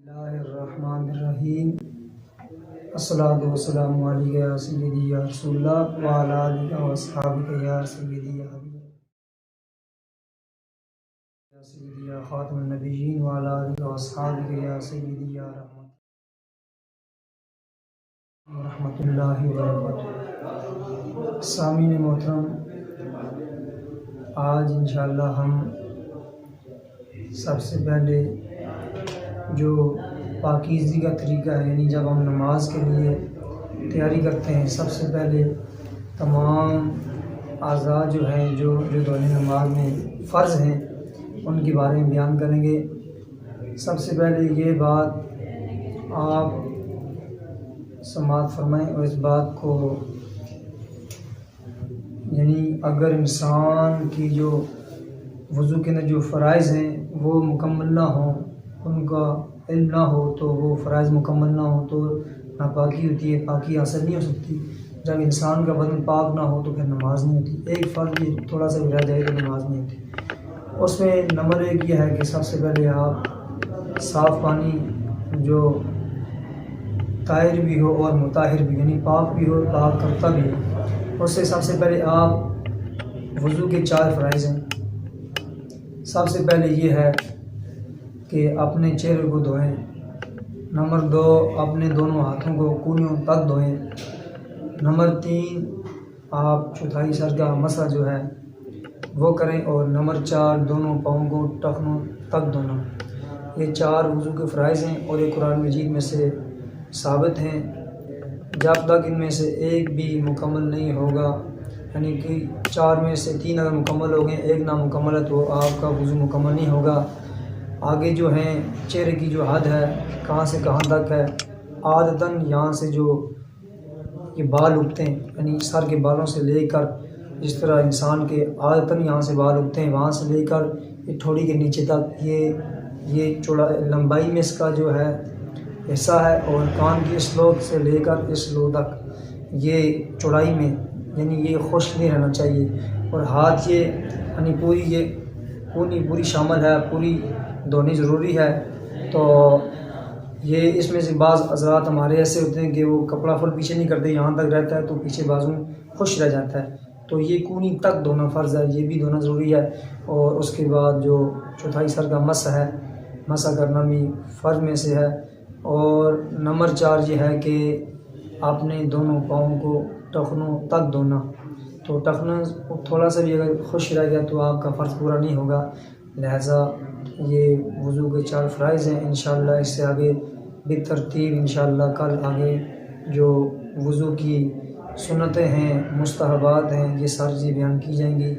اللہ الرحمن الرحیم الصلاۃ والسلام علیک یا سیدی یا رسول اللہ وعلی آلہ و اصحابہ یا سیدی یا حبیب یا سیدی یا خاتم النبیین وعلی آلہ و اصحابہ یا سیدی یا رحمت اللہ وبرکاتہ۔ سامعین محترم، آج انشاءاللہ ہم سب سے پہلے جو پاکیزگی کا طریقہ ہے، یعنی جب ہم نماز کے لیے تیاری کرتے ہیں، سب سے پہلے تمام اعضاء جو ہیں جو دورِ نماز میں فرض ہیں ان کے بارے میں بیان کریں گے۔ سب سے پہلے یہ بات آپ سماعت فرمائیں، اور اس بات کو یعنی اگر انسان کی جو وضو کے اندر جو فرائض ہیں وہ مکمل نہ ہوں، ان کا علم نہ ہو، تو وہ فرائض مکمل نہ ہو تو ناپاکی ہوتی ہے، پاکی حاصل نہیں ہو سکتی۔ جب انسان کا بدن پاک نہ ہو تو پھر نماز نہیں ہوتی۔ ایک فرض بھی تھوڑا سا بھی رہ جائے تو نماز نہیں ہوتی۔ اس میں نمبر ایک یہ ہے کہ سب سے پہلے آپ صاف پانی جو طاہر بھی ہو اور مطہر بھی، یعنی پاک بھی ہو، پاک کرتا بھی ہو، اس سے سب سے پہلے آپ وضو کے 4 فرائض ہیں۔ سب سے پہلے یہ ہے کہ اپنے چہرے کو دھوئیں۔ نمبر 2، اپنے دونوں ہاتھوں کو کونیوں تک دھوئیں۔ نمبر 3، آپ چوتھائی سر کا مسح جو ہے وہ کریں، اور نمبر 4، دونوں پاؤں کو ٹخنوں تک دھونا۔ یہ 4 وضو کے فرائض ہیں اور یہ قرآن مجید میں سے ثابت ہیں۔ جب تک ان میں سے ایک بھی مکمل نہیں ہوگا، یعنی کہ 4 میں سے 3 اگر مکمل ہو گئے، ایک نامکمل ہے، تو آپ کا وضو مکمل نہیں ہوگا۔ آگے جو ہیں چہرے کی جو حد ہے کہاں سے کہاں تک ہے، عادتاً یہاں سے جو یہ بال اگتے ہیں، یعنی سر کے بالوں سے لے کر، جس طرح انسان کے عادتاً یہاں سے بال اگتے ہیں، وہاں سے لے کر یہ ٹھوڑی کے نیچے تک، یہ چوڑا لمبائی میں اس کا جو ہے حصہ ہے، اور کان کی اس لوب سے لے کر اس لوب تک یہ چوڑائی میں، یعنی یہ خشک نہیں رہنا چاہیے۔ اور ہاتھ یہ یعنی پوری یہ کونی پوری شامل ہے، پوری دھونی ضروری ہے۔ تو یہ اس میں سے بعض حضرات ہمارے ایسے ہوتے ہیں کہ وہ کپڑا فل پیچھے نہیں کرتے، یہاں تک رہتا ہے تو پیچھے بازو خشک رہ جاتا ہے، تو یہ کونی تک دھونا فرض ہے، یہ بھی دھونا ضروری ہے۔ اور اس کے بعد جو چوتھائی سر کا مسح ہے، مسح کرنا بھی فرض میں سے ہے۔ اور نمبر 4 یہ ہے کہ اپنے دونوں پاؤں کو ٹخنوں تک دھونا۔ تو ٹخنا تھوڑا سا بھی اگر خشک رہ گیا تو آپ کا فرض پورا نہیں ہوگا، لہٰذا یہ وضو کے 4 فرائض ہیں۔ انشاءاللہ اس سے آگے بالترتیب انشاءاللہ کل آگے جو وضو کی سنتیں ہیں، مستحبات ہیں، یہ ساری چیزیں بیان کی جائیں گی۔